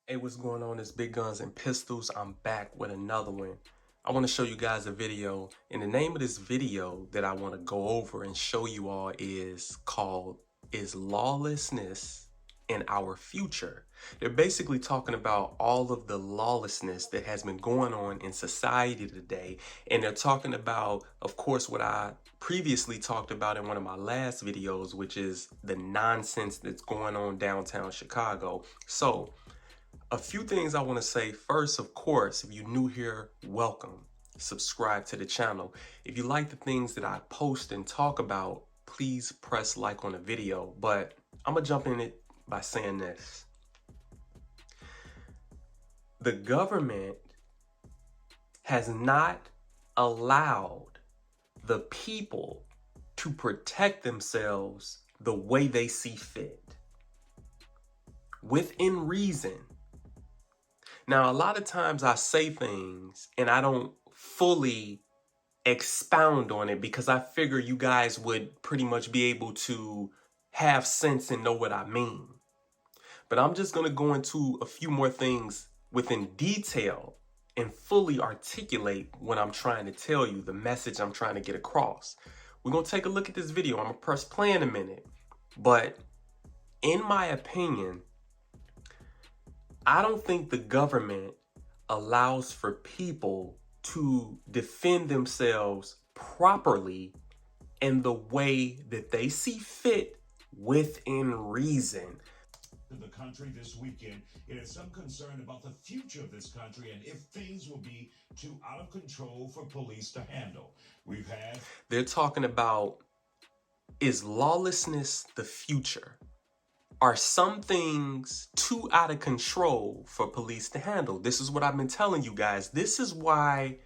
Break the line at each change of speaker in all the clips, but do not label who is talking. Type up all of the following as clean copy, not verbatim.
Hey, what's going on? It's Big Guns and Pistols. I'm back with another one. I want to show you guys a video, and the name of this video that I want to go over and show you all is called "Is Lawlessness in Our Future?" They're basically talking about all of the lawlessness that has been going on in society today, and they're talking about, of course, what I previously talked about in one of my last videos, which is the nonsense that's going on downtown Chicago. So a few things I want to say. First, of course, if you're new here, welcome. Subscribe to the channel. If you like the things that I post and talk about, please press like on the video. But I'm going to jump in it by saying this. The government has not allowed the people to protect themselves the way they see fit, within reason. Now, a lot of times I say things and I don't fully expound on it because I figure you guys would pretty much be able to have sense and know what I mean. But I'm just going to go into a few more things within detail and fully articulate what I'm trying to tell you, the message I'm trying to get across. We're going to take a look at this video. I'm going to press play in a minute. But in my opinion, I don't think the government allows for people to defend themselves properly in the way that they see fit within reason.
In the country this weekend, it is some concern about the future of this country and if things will be too out of control for police to handle.
They're talking about, is lawlessness the future? Are some things too out of control for police to handle? This is what I've been telling you guys. This is why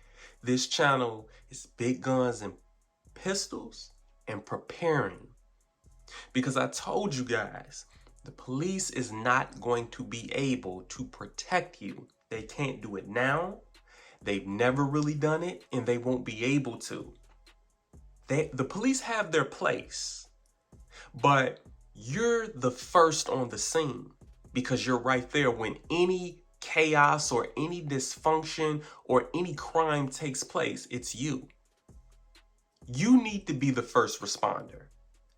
this channel is Big Guns and Pistols and Preparing. Because I told you guys, the police is not going to be able to protect you. They can't do it now. They've never really done it, and they won't be able to. The police have their place, but you're the first on the scene because you're right there when any chaos or any dysfunction or any crime takes place. It's you. You need to be the first responder.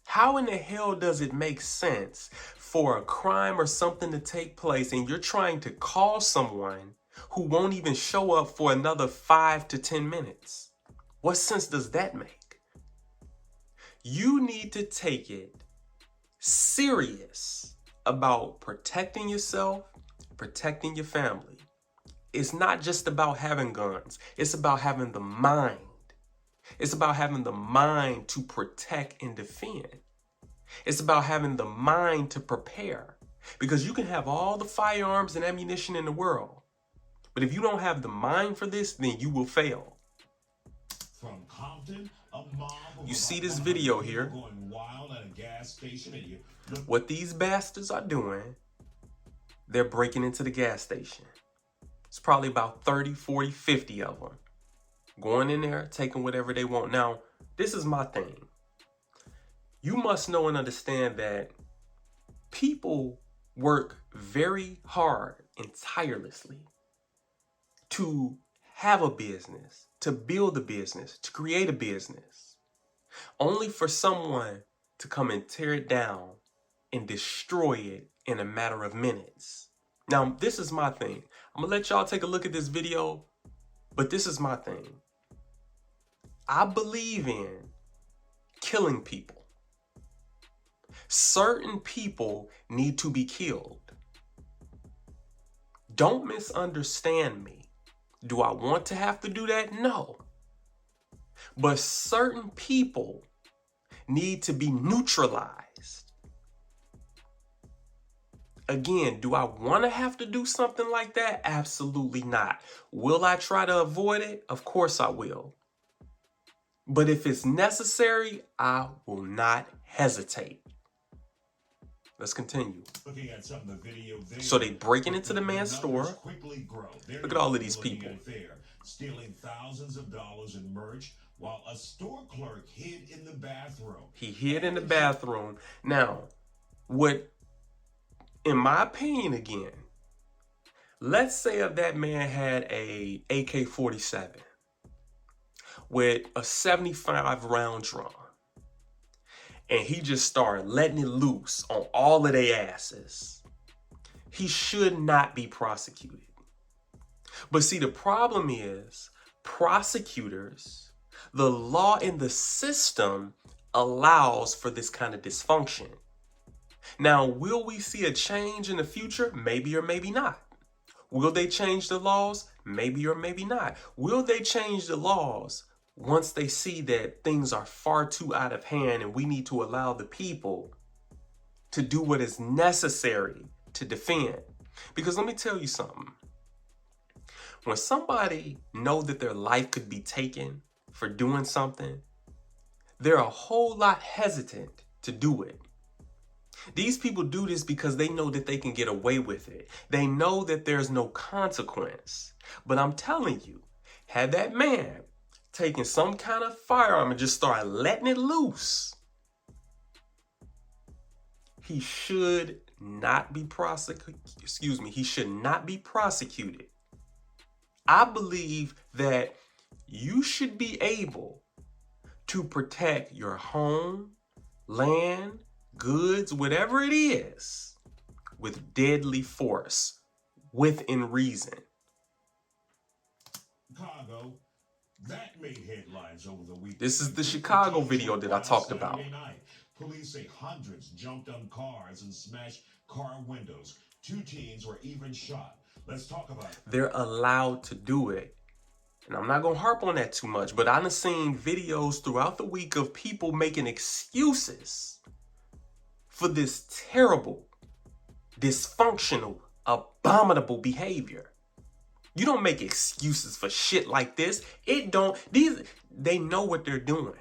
How in the hell does it make sense for a crime or something to take place and you're trying to call someone who won't even show up for another 5 to 10 minutes? What sense does that make? You need to take it serious about protecting yourself, protecting your family. It's not just about having guns. It's about having the mind. It's about having the mind to protect and defend. It's about having the mind to prepare. Because you can have all the firearms and ammunition in the world, but if you don't have the mind for this, then you will fail.
From Compton, a mob of
you see this video here.
Going wild at a gas station and
what these bastards are doing, they're breaking into the gas station. It's probably about 30, 40, 50 of them. Going in there, taking whatever they want. Now, this is my thing. You must know and understand that people work very hard and tirelessly to have a business, to build a business, to create a business, only for someone to come and tear it down and destroy it in a matter of minutes. Now, this is my thing. I'm gonna let y'all take a look at this video, but this is my thing. I believe in killing people. Certain people need to be killed. Don't misunderstand me. Do I want to have to do that? No. But certain people need to be neutralized. Again, do I want to have to do something like that? Absolutely not. Will I try to avoid it? Of course I will. But if it's necessary, I will not hesitate. Let's continue.
Looking at some of the video there,
so they breaking into the man's store. Look at all of these people.
Stealing thousands of dollars in merch while a store clerk hid in the bathroom.
He hid in the bathroom. Now, what, in my opinion again, Let's say if that man had a AK-47 with a 75 round drum and he just started letting it loose on all of their asses. He should not be prosecuted. But see, the problem is prosecutors, the law in the system allows for this kind of dysfunction. Now, will we see a change in the future? Maybe or maybe not. Will they change the laws? Maybe or maybe not. Will they change the laws once they see that things are far too out of hand and we need to allow the people to do what is necessary to defend? Because let me tell you something. When somebody knows that their life could be taken for doing something, they're a whole lot hesitant to do it. These people do this because they know that they can get away with it. They know that there's no consequence. But I'm telling you, had that man taken some kind of firearm and just started letting it loose, he should not be prosecuted. He should not be prosecuted. I believe that you should be able to protect your home, land, goods, whatever it is, with deadly force, within reason.
Chicago, that made headlines over the weekend.
This is the Chicago video that I talked about.
Night. Police say hundreds jumped on cars and smashed car windows. 2 teens were even shot. Let's talk about it.
They're allowed to do it. And I'm not going to harp on that too much, but I've seen videos throughout the week of people making excuses for this terrible, dysfunctional, abominable behavior. You don't make excuses for shit like this. They know what they're doing.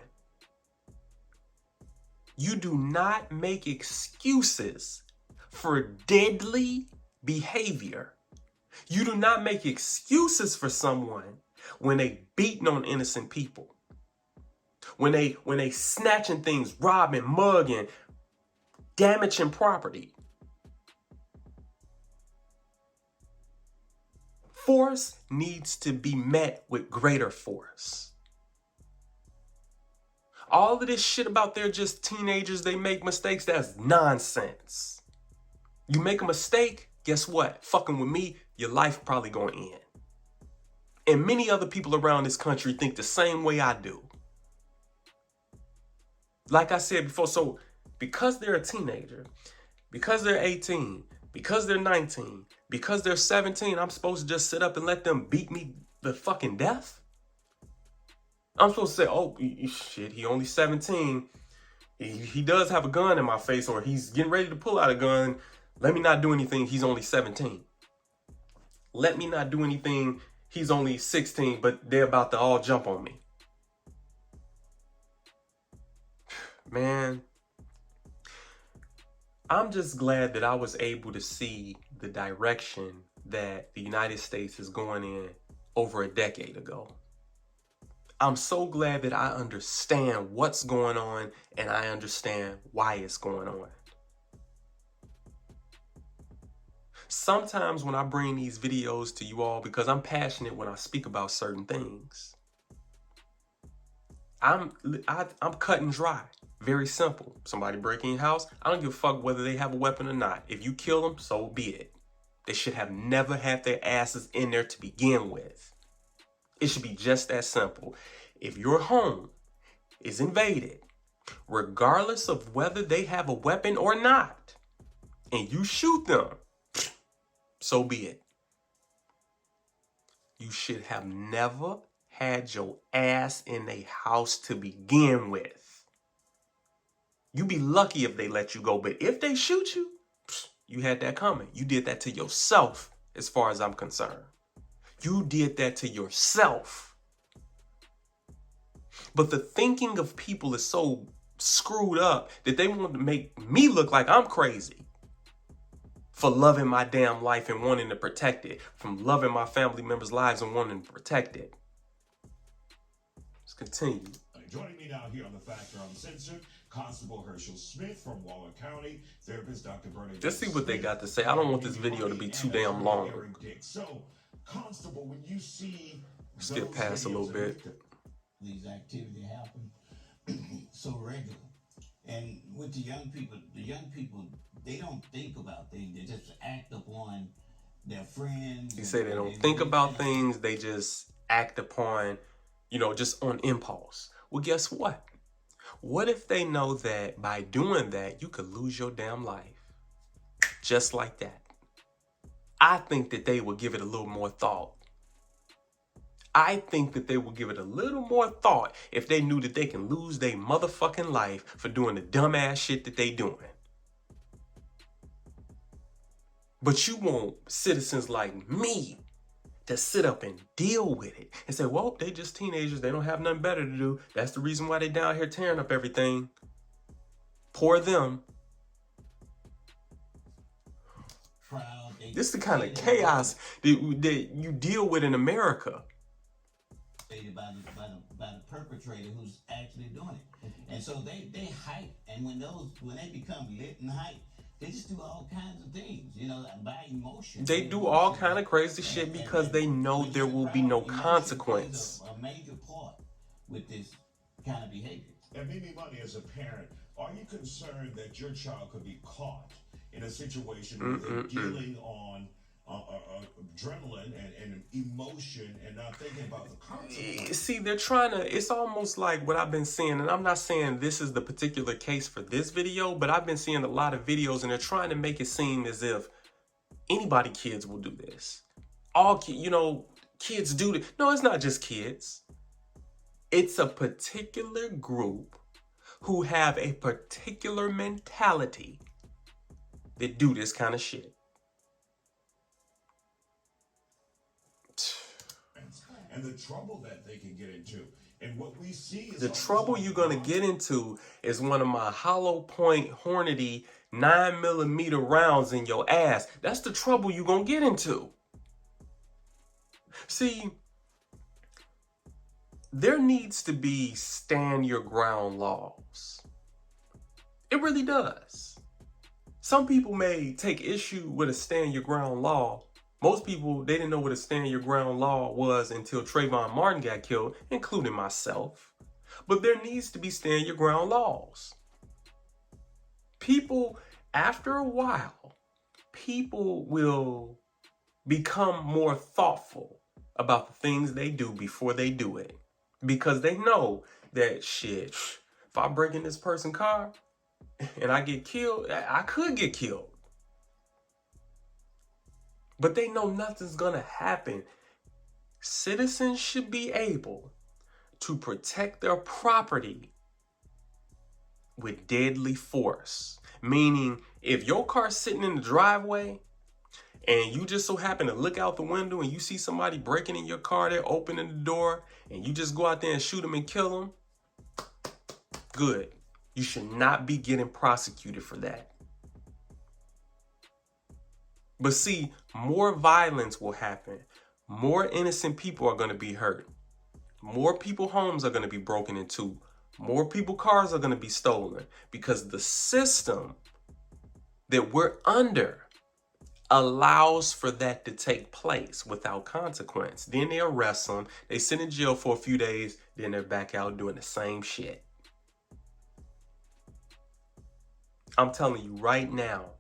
You do not make excuses for deadly behavior. You do not make excuses for someone when they beating on innocent people. When they snatching things, robbing, mugging, damaging property. Force needs to be met with greater force. All of this shit about they're just teenagers, they make mistakes, that's nonsense. You make a mistake, guess what? Fucking with me, your life probably gonna end. And many other people around this country think the same way I do. Like I said before, so because they're a teenager, because they're 18, because they're 19, because they're 17, I'm supposed to just sit up and let them beat me the fucking death? I'm supposed to say, oh, shit, he only 17. He does have a gun in my face, or he's getting ready to pull out a gun. Let me not do anything. He's only 17. Let me not do anything. He's only 16, but they're about to all jump on me. Man, I'm just glad that I was able to see the direction that the United States is going in over a decade ago. I'm so glad that I understand what's going on and I understand why it's going on. Sometimes when I bring these videos to you all, because I'm passionate when I speak about certain things, I'm cut and dry. Very simple. Somebody breaking your house, I don't give a fuck whether they have a weapon or not. If you kill them, so be it. They should have never had their asses in there to begin with. It should be just that simple. If your home is invaded, regardless of whether they have a weapon or not, and you shoot them, so be it. You should have never had your ass in a house to begin with. You be lucky if they let you go, but if they shoot you, you had that coming. You did that to yourself, as far as I'm concerned. You did that to yourself. But the thinking of people is so screwed up that they want to make me look like I'm crazy for loving my damn life and wanting to protect it, from loving my family members' lives and wanting to protect it. Let's continue.
Joining me now here on The Factor Uncensored, Constable Herschel Smith from Waller County, therapist Dr. Bernadette
Let's see what they
Smith,
got to say. I don't want this
Mimi
video to
Money,
be too
and
damn
attorney
long.
Eric Dick. So, Constable, when you see
Skip
those
past a little
videos,
bit.
These activities happen so regular. And with the young people, they don't think about things. They just act upon their friends.
You say they don't think about things, they just act upon, just on impulse. Well, guess what? What if they know that by doing that, you could lose your damn life? Just like that. I think that they would give it a little more thought. I think that they would give it a little more thought if they knew that they can lose their motherfucking life for doing the dumbass shit that they doing. But you want citizens like me to sit up and deal with it and say, well, they just teenagers. They don't have nothing better to do. That's the reason why they down here tearing up everything. Poor them. This is the kind of chaos that you deal with in America.
By the perpetrator who's actually doing it. And so they hype, and when they become lit and hype, they just do all kinds of things, by emotion.
They do all kind of crazy shit because they know there will be no consequence.
A major part with this kind of behavior.
And Mimi Money, as a parent, are you concerned that your child could be caught in a situation where they're dealing on adrenaline and emotion and not thinking about the consequences?
See, they're trying to, it's almost like what I've been seeing, and I'm not saying this is the particular case for this video, but I've been seeing a lot of videos and they're trying to make it seem as if kids will do this. All kids do this. No, it's not just kids. It's a particular group who have a particular mentality that do this kind of shit.
And the trouble that they can get into. And what we see is
the trouble you're going to get into is one of my hollow point Hornady 9mm rounds in your ass. That's the trouble you're going to get into. See, there needs to be stand your ground laws. It really does. Some people may take issue with a stand your ground law. Most people, they didn't know what a stand your ground law was until Trayvon Martin got killed, including myself. But there needs to be stand your ground laws. People, after a while, people will become more thoughtful about the things they do before they do it. Because they know that shit, if I break in this person's car and I get killed, I could get killed. But they know nothing's gonna happen. Citizens should be able to protect their property with deadly force. Meaning, if your car's sitting in the driveway and you just so happen to look out the window and you see somebody breaking in your car, they're opening the door, and you just go out there and shoot them and kill them, good. You should not be getting prosecuted for that. But see, more violence will happen. More innocent people are going to be hurt. More people's homes are going to be broken into. More people's cars are going to be stolen because the system that we're under allows for that to take place without consequence. Then they arrest them. They sit in jail for a few days. Then they're back out doing the same shit. I'm telling you right now,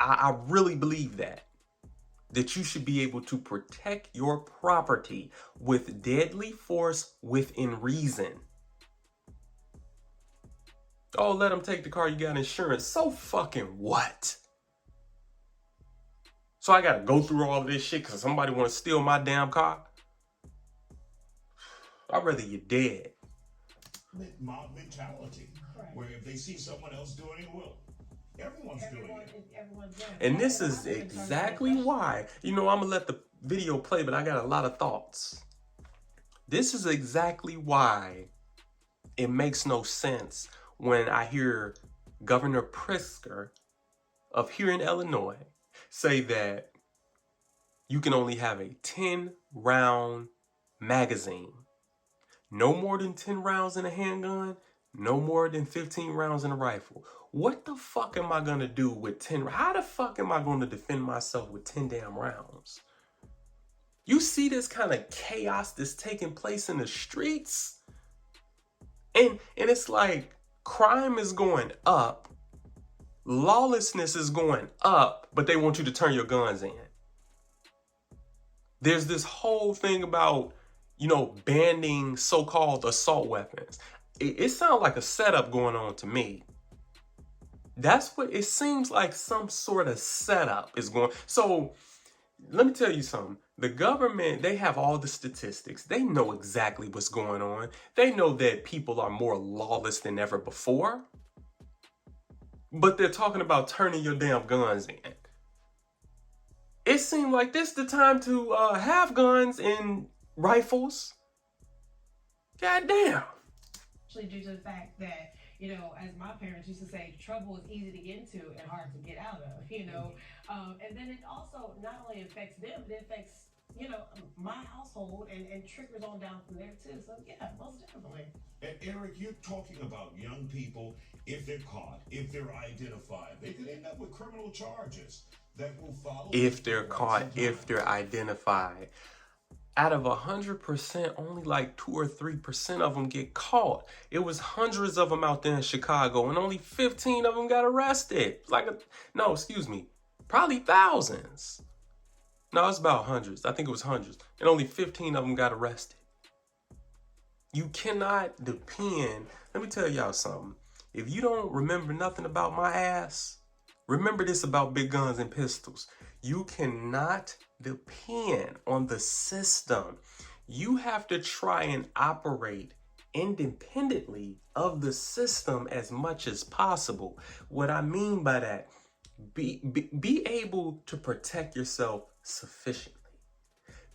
I really believe that you should be able to protect your property with deadly force within reason. Oh, let them take the car, you got insurance. So fucking what? So I gotta go through all of this shit because somebody want to steal my damn car? I'd rather you're dead.
Mob mentality, where if they see someone else doing it, well, everyone's doing it.
And this is exactly why, I'm gonna let the video play, but I got a lot of thoughts. This is exactly why it makes no sense when I hear Governor Pritzker of here in Illinois say that you can only have a 10-round magazine. No more than 10 rounds in a handgun, No more than 15 rounds in a rifle. What the fuck am I gonna do with 10? How the fuck am I gonna defend myself with 10 damn rounds? You see this kind of chaos that's taking place in the streets? And it's like crime is going up, lawlessness is going up, but they want you to turn your guns in. There's this whole thing about, banning so-called assault weapons. It sounds like a setup going on to me. That's what it seems like. Some sort of setup is going. So let me tell you something. The government, they have all the statistics. They know exactly what's going on. They know that people are more lawless than ever before. But they're talking about turning your damn guns in. It seemed like this the time to have guns and rifles. God damn.
Due to the fact that, as my parents used to say, trouble is easy to get into and hard to get out of, and then it also not only affects them, but it affects, my household and trickles on down from there too. So yeah, most definitely.
And Eric, you're talking about young people, if they're caught, if they're identified, they could end up with criminal charges that will follow.
If they're caught, if they're identified. Out of 100%, only like 2 or 3% of them get caught. It was hundreds of them out there in Chicago, and only 15 of them got arrested. Probably thousands. No, it's about hundreds. I think it was hundreds. And only 15 of them got arrested. You cannot depend. Let me tell y'all something. If you don't remember nothing about my ass, remember this about big guns and pistols. You cannot depend on the system. You have to try and operate independently of the system as much as possible. What I mean by that, be able to protect yourself sufficiently.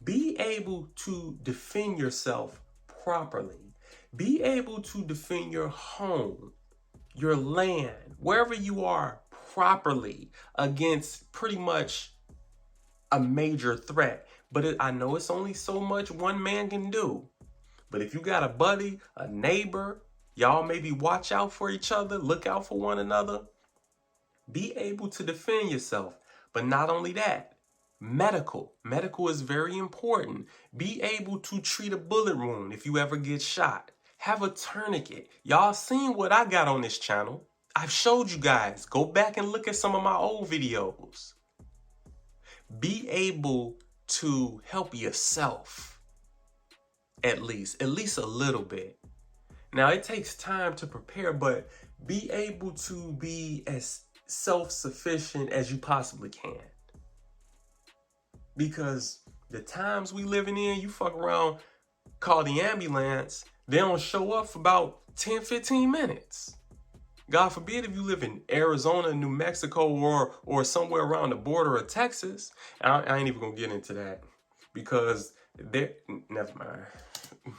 Be able to defend yourself properly. Be able to defend your home, your land, wherever you are properly against pretty much a major threat. But I know it's only so much one man can do. But if you got a buddy, a neighbor, y'all maybe watch out for each other, look out for one another. Be able to defend yourself. But not only that, medical is very important. Be able to treat a bullet wound if you ever get shot. Have a tourniquet. Y'all seen what I got on this channel. I've showed you guys. Go back and look at some of my old videos. Be able to help yourself, at least a little bit. Now, it takes time to prepare, but be able to be as self-sufficient as you possibly can. Because the times we living in, you fuck around, call the ambulance, they don't show up for about 10, 15 minutes. God forbid if you live in Arizona, New Mexico, or somewhere around the border of Texas. I ain't even gonna get into that because never mind.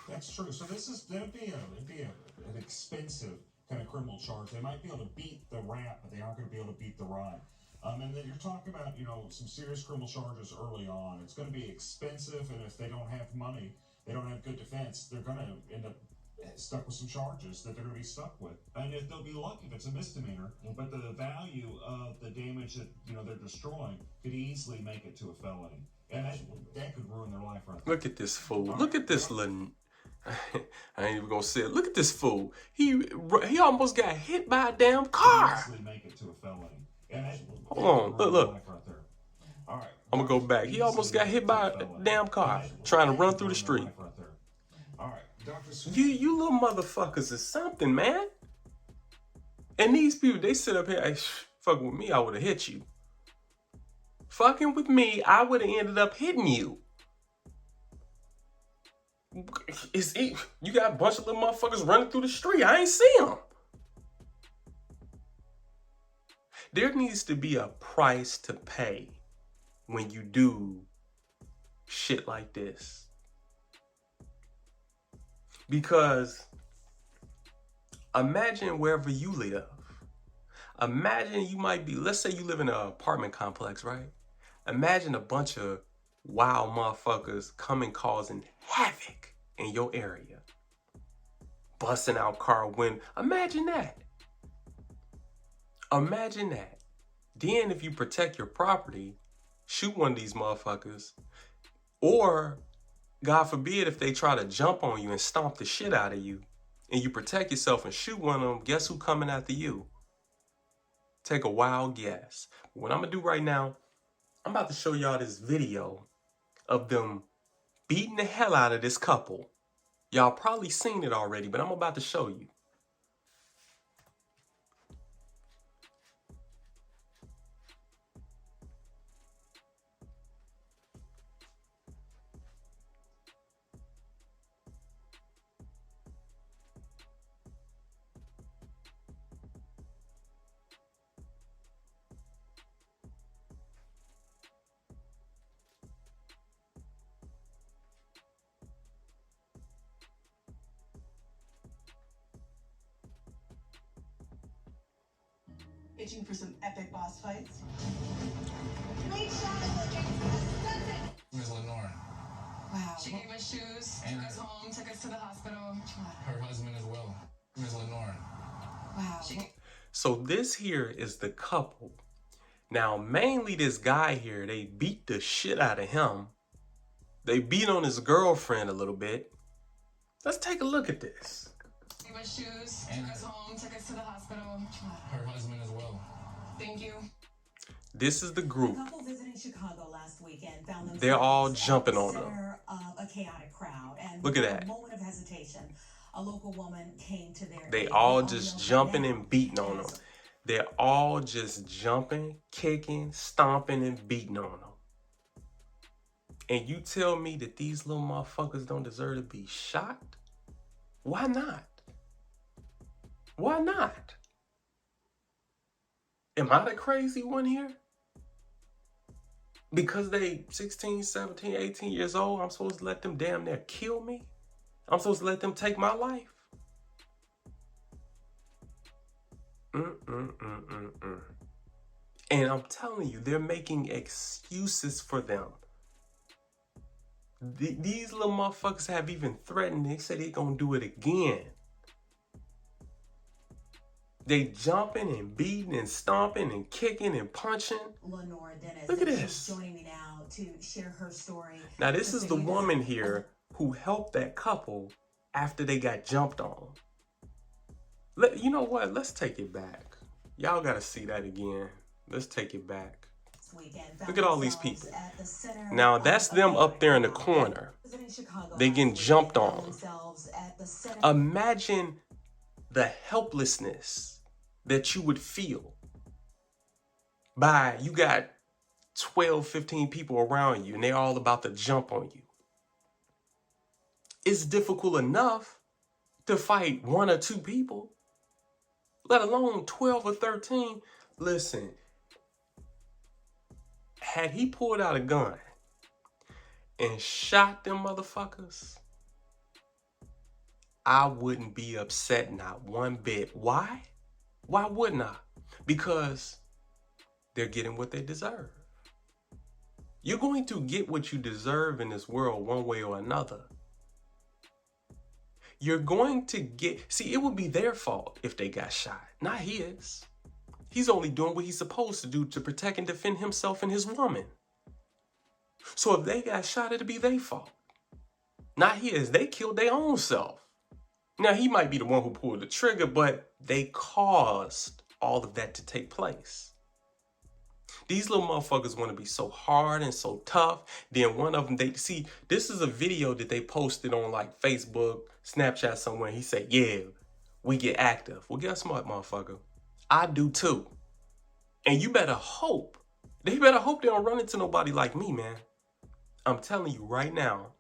That's true. So that'd be an expensive kind of criminal charge. They might be able to beat the rap, but they aren't going to be able to beat the rhyme. And then you're talking about, some serious criminal charges early on. It's going to be expensive, and if they don't have money, they don't have good defense, they're going to end up stuck with some charges that they're going to be stuck with. And if they'll be lucky if it's a misdemeanor, but the value of the damage that they're destroying could easily make it to a felony. And that could ruin their life right there.
Look at this fool. Look at this little... I ain't even gonna say it. Look at this fool. He almost got hit by a damn car.
Make it to a felony.
Hold on. Look.
All right.
I'm gonna go back. He almost got hit by a damn car trying to run through the street.
All right, Dr. Sweet.
You little motherfuckers is something, man. And these people, they sit up here, hey, fuck with me, I would have hit you. Fucking with me, I would have ended up hitting you. You got a bunch of little motherfuckers running through the street. I ain't see them. There needs to be a price to pay when you do shit like this. Because imagine wherever you live. Imagine you might be, let's say you live in an apartment complex, right? Imagine a bunch of wild motherfuckers coming causing havoc in your area. busting out car window. Imagine that. Imagine that. Then if you protect your property, shoot one of these motherfuckers. Or, God forbid, if they try to jump on you and stomp the shit out of you, and you protect yourself and shoot one of them, guess who coming after you? Take a wild guess. What I'm gonna do right now, I'm about to show y'all this video of them beating the hell out of this couple. Y'all probably seen it already, but I'm about to show you.
Itching for some epic boss fights?
Ms. Lenore.
Wow.
She gave us shoes, took us home, took us to the hospital. Her husband as well. Ms. Lenore.
Wow.
So this here is the couple. Now, mainly this guy here, they beat the shit out of him. They beat on his girlfriend a little bit. Let's take a look at this.
Gave us shoes, took us home, took us to the hospital. Her husband as well. Thank you.
This is the group.
A couple visiting Chicago last weekend found themselves
They're all
at
jumping
the
on them.
center of a chaotic crowd. And
Look at
without
that.
a moment of hesitation, a local woman came to their
They
aid.
all
We
just
know
jumping
now
and beating on them. They're all just jumping, kicking, stomping, and beating on them. And you tell me that these little motherfuckers don't deserve to be shot? Why not? Why not? Am I the crazy one here? Because they 16, 17, 18 years old, I'm supposed to let them damn near kill me? I'm supposed to let them take my life? And I'm telling you, they're making excuses for them. These little motherfuckers have even threatened. They say they're gonna do it again. They jumping and beating and stomping and kicking and punching.
Lenore Dennis.
Look at
She's
this.
joining me now to share her story.
Now this is the woman here who helped that couple after they got jumped on. You know what? Let's take it back. Y'all gotta see that again. Let's take it back. Look at all these people. Now that's them up there in the corner. They getting jumped on. Imagine the helplessness that you would feel by you got 12, 15 people around you and they're all about to jump on you. It's difficult enough to fight 1 or 2 people, let alone 12 or 13. Listen, had he pulled out a gun and shot them motherfuckers, I wouldn't be upset, not one bit. Why? Why wouldn't I? Because they're getting what they deserve. You're going to get what you deserve in this world one way or another. You're going to get, see, it would be their fault if they got shot, not his. He's only doing what he's supposed to do to protect and defend himself and his woman. So if they got shot, it'd be their fault, not his. They killed their own self. Now, he might be the one who pulled the trigger, but they caused all of that to take place. These little motherfuckers want to be so hard and so tough. Then one of them, this is a video that they posted on like Facebook, Snapchat somewhere. He said, yeah, we get active. Well, guess what, motherfucker? I do too. And you better hope. They better hope they don't run into nobody like me, man. I'm telling you right now,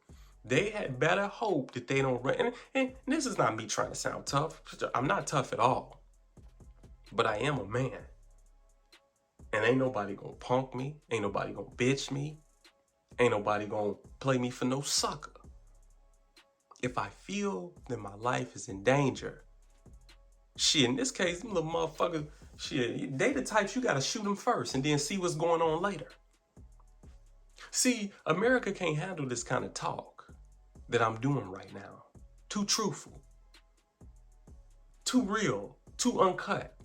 they had better hope that they don't run. And this is not me trying to sound tough. I'm not tough at all. But I am a man. And ain't nobody gonna punk me. Ain't nobody gonna bitch me. Ain't nobody gonna play me for no sucker. If I feel that my life is in danger, shit, in this case, them little motherfuckers, shit, they the types you gotta shoot them first and then see what's going on later. See, America can't handle this kind of talk that I'm doing right now. Too truthful. Too real, too uncut.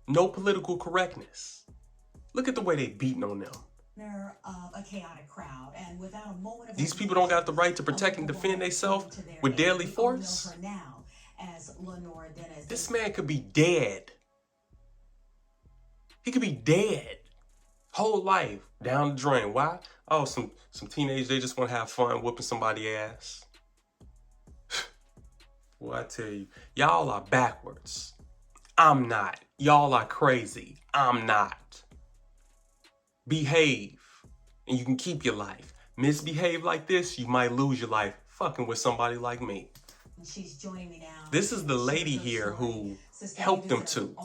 No political correctness. Look at the way they beating on them.
Of a chaotic crowd, and without a moment of
These people don't got the right to protect and defend themselves with deadly force.
Now as Lenora Dennis.
This man could be dead. He could be dead. Whole life down the drain. Why? Oh, some teenagers, they just want to have fun whooping somebody's ass. Well, I tell you, y'all are backwards. I'm not. Y'all are crazy. I'm not. Behave, and you can keep your life. Misbehave like this, you might lose your life fucking with somebody like me.
She's joining me now.
This is the lady here who helped them to.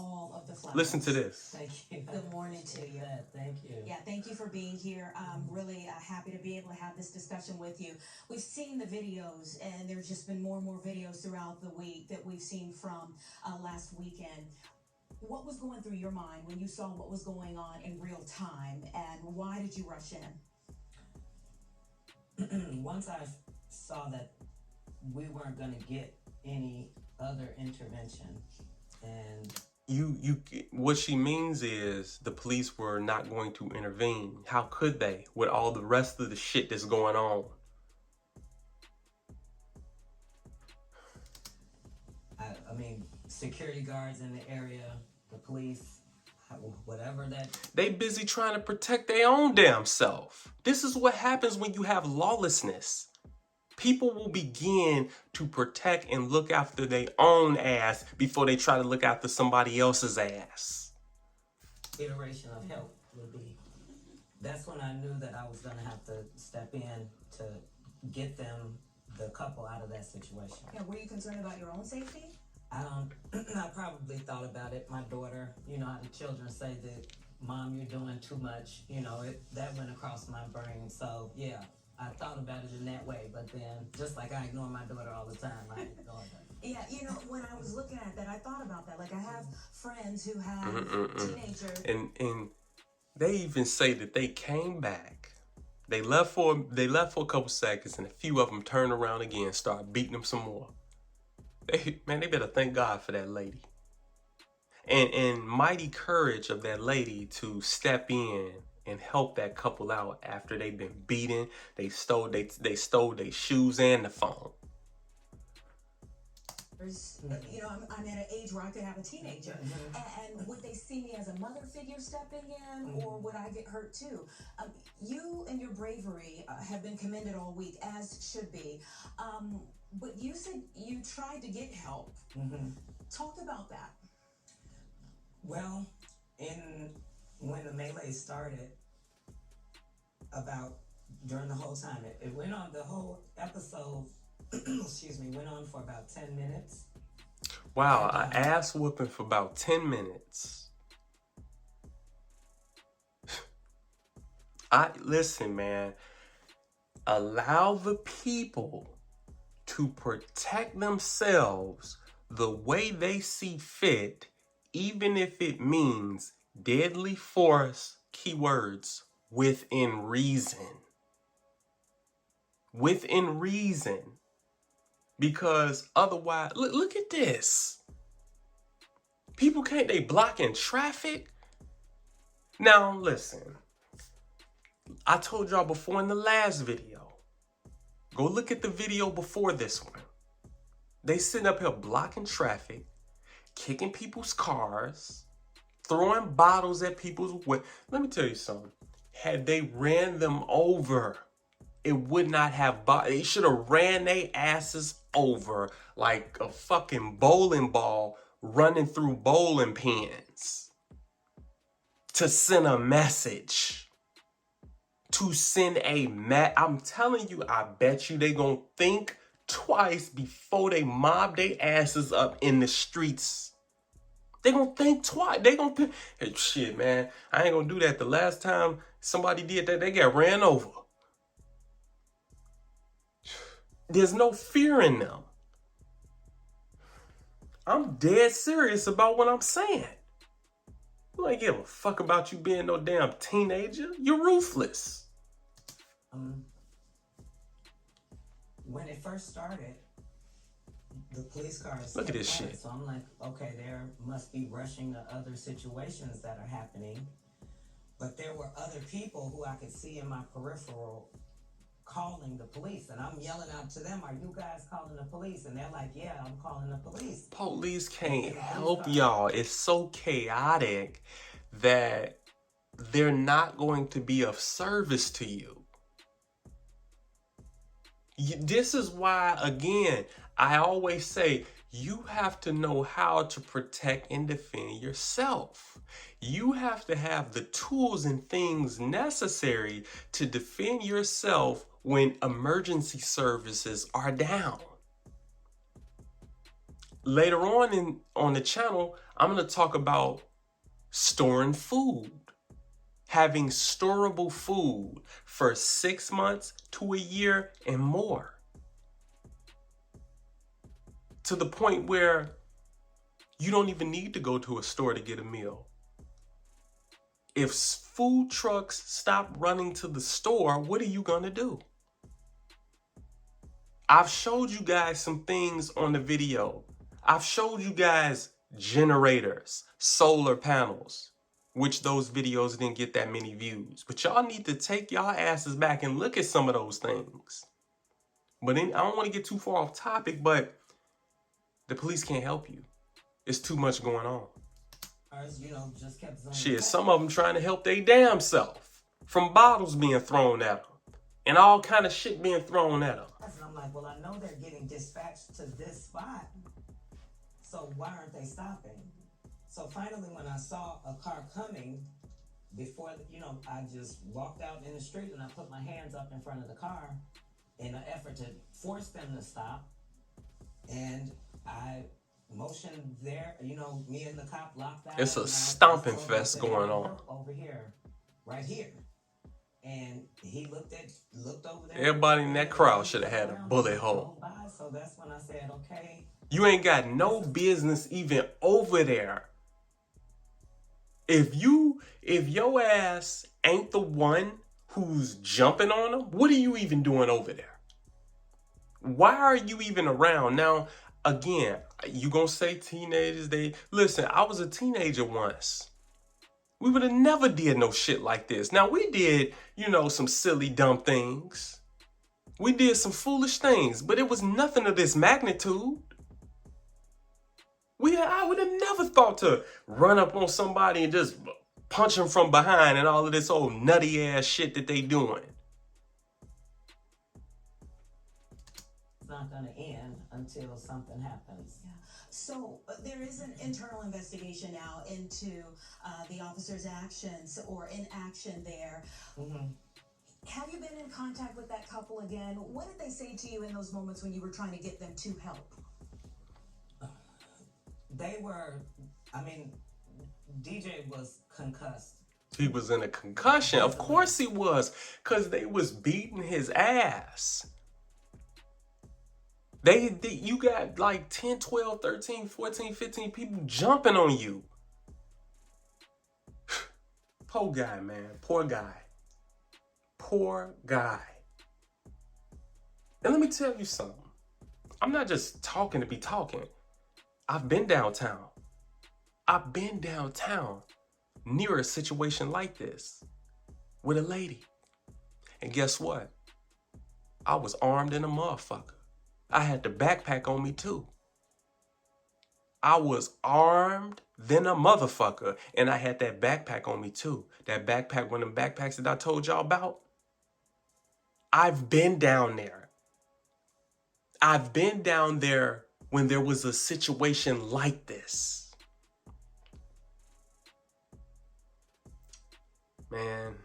Listen to this.
Thank you.
Good morning to you.
Thank you.
Yeah, thank you for being here. I'm really happy to be able to have this discussion with you. We've seen the videos, and there's just been more and more videos throughout the week that we've seen from last weekend. What was going through your mind when you saw what was going on in real time, and why did you rush
in? Once I saw that we weren't going to get any other intervention, and
what she means is the police were not going to intervene. How could they with all the rest of the shit that's going on?
I mean, security guards in the area, the police, whatever that...
They busy trying to protect their own damn self. This is what happens when you have lawlessness. People will begin to protect and look after their own ass before they try to look after somebody else's ass.
Iteration of help would be... That's when I knew that I was going to have to step in to get them, the couple, out of that situation.
Yeah, were you concerned about your own safety?
I probably thought about it. My daughter, you know how the children say that, Mom, you're doing too much. You know, that went across my brain. So, yeah, I thought about it in that way. But then, just like I ignore my daughter all the time, I ignore her.
Yeah, you know, when I was looking at that, I thought about that. Like, I have friends who have teenagers.
And they even say that they came back. They left for a couple seconds, and a few of them turned around again, started beating them some more. They better thank God for that lady. And mighty courage of that lady to step in and help that couple out after they've been beaten. They stole their shoes and the phone.
You know, I'm at an age where I could have a teenager. And would they see me as a mother figure stepping in, or would I get hurt too? You and your bravery have been commended all week, as should be. But you said you tried to get help. Talk about that.
Well, when the melee started, during the whole time, it went on, the whole episode, excuse me, went on for about 10 minutes.
Wow, an ass whooping for about 10 minutes. Listen, man, allow the people to protect themselves the way they see fit, even if it means deadly force, keywords, within reason. Within reason. Because otherwise, look at this. People they blocking traffic? Now, listen. I told y'all before in the last video. Go look at the video before this one. They sitting up here blocking traffic, kicking people's cars, throwing bottles at people's windows. Let me tell you something. Had they ran them over, it would not have they should have ran their asses over like a fucking bowling ball running through bowling pins to send a message. To send I'm telling you, I bet you they gonna think twice before they mob their asses up in the streets. They gonna think twice. They gonna think, hey, shit, man, I ain't gonna do that. The last time somebody did that, they got ran over. There's no fear in them. I'm dead serious about what I'm saying. You ain't give a fuck about you being no damn teenager. You're ruthless.
When it first started, the police cars.
Look at
kept
this
running.
shit.
So I'm like, okay, there must be rushing to other situations that are happening. But there were other people who I could see in my peripheral calling the police, and I'm yelling out to them, "Are you guys calling the police?" And they're like, "Yeah, I'm calling the police."
Police can't help y'all. It's so chaotic that they're not going to be of service to you. This is why, again, I always say you have to know how to protect and defend yourself. You have to have the tools and things necessary to defend yourself when emergency services are down. Later on the channel, I'm going to talk about storing food. Having storable food for 6 months to a year and more. To the point where you don't even need to go to a store to get a meal. If food trucks stop running to the store, what are you gonna do? I've showed you guys some things on the video. I've showed you guys generators, solar panels, which those videos didn't get that many views. But y'all need to take y'all asses back and look at some of those things. But I don't want to get too far off topic, but the police can't help you. It's too much going on.
You know, just kept zooming
Shit,
back.
some of them trying to help their damn self. From bottles being thrown at them. And all kind of shit being thrown at them.
And I'm like, well, I know they're getting dispatched to this spot. So why aren't they stopping? So finally, when I saw a car coming, before, you know, I just walked out in the street and I put my hands up in front of the car in an effort to force them to stop. And I motioned there, you know, me and the cop locked out.
It's a stomping fest going on.
Over here, right here. And he looked over there.
Everybody in that crowd should have had a bullet hole.
So that's when I said, okay.
You ain't got no business even over there. If your ass ain't the one who's jumping on them, what are you even doing over there? Why are you even around? Now, again, you gonna say teenagers, listen, I was a teenager once. We would have never did no shit like this. Now, we did, you know, some silly, dumb things. We did some foolish things, but it was nothing of this magnitude. I would have never thought to run up on somebody and just punch them from behind and all of this old nutty ass shit that they doing.
It's not going to end until something happens.
Yeah. So there is an internal investigation now into the officer's actions or inaction there.
Mm-hmm.
Have you been in contact with that couple again? What did they say to you in those moments when you were trying to get them to help?
They were, I mean, DJ was concussed.
He was in a concussion. Of course he was, because they was beating his ass. You got like 10, 12, 13, 14, 15 people jumping on you. Poor guy, man. Poor guy. Poor guy. And let me tell you something. I'm not just talking to be talking. I've been downtown. I've been downtown near a situation like this with a lady. And guess what? I was armed in a motherfucker. I had the backpack on me too. I was armed than a motherfucker. And I had that backpack on me too. That backpack, one of them backpacks that I told y'all about. I've been down there. I've been down there when there was a situation like this. Man,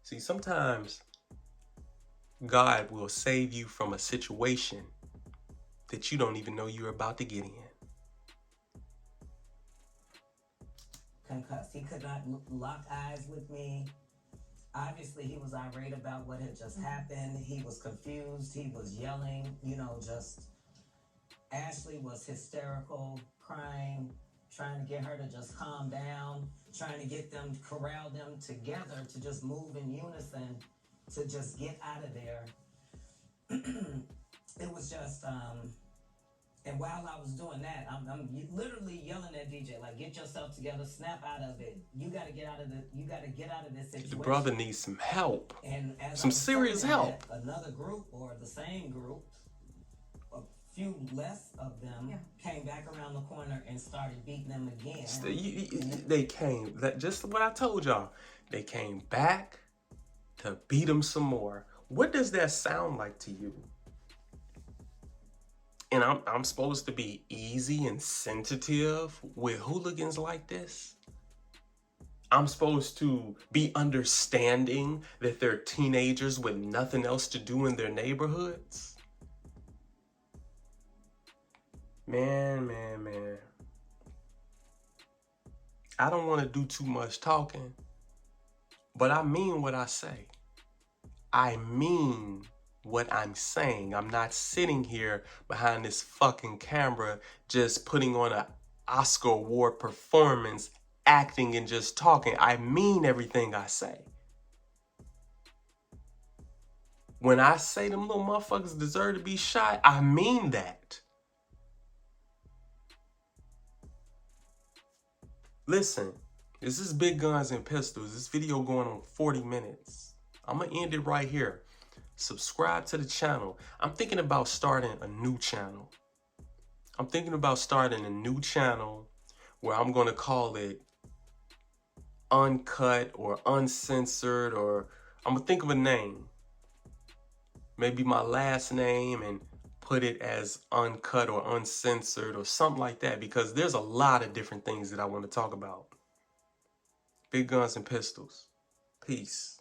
see, sometimes God will save you from a situation that you don't even know you're about to get in.
Concussed. He could not lock eyes with me. Obviously, he was irate about what had just happened. He was confused. He was yelling, you know, just... Ashley was hysterical, crying, trying to get her to just calm down, trying to get them, corral them together to just move in unison, to just get out of there. It was just, And while I was doing that, I'm literally yelling at DJ, like, get yourself together, snap out of it. You got to get out of this situation.
The brother needs some help.
And as
Some
I was
serious
saying
help.
that, another group or the same group, a few less of them came back around the corner and started beating them again.
They came, just what I told y'all. They came back to beat them some more. What does that sound like to you? And I'm supposed to be easy and sensitive with hooligans like this? I'm supposed to be understanding that they're teenagers with nothing else to do in their neighborhoods? Man. I don't want to do too much talking, but I mean what I say. I mean what I'm saying. I'm not sitting here behind this fucking camera just putting on an Oscar Award performance, acting and just talking. I mean everything I say. When I say them little motherfuckers deserve to be shot, I mean that. Listen, this is Big Guns and Pistols. This video going on 40 minutes. I'm gonna end it right here. Subscribe to the channel. I'm thinking about starting a new channel. Where I'm gonna call it Uncut or Uncensored, or I'm gonna think of a name. Maybe my last name and put it as Uncut or Uncensored or something like that, because there's a lot of different things that I want to talk about. Big Guns and Pistols. Peace.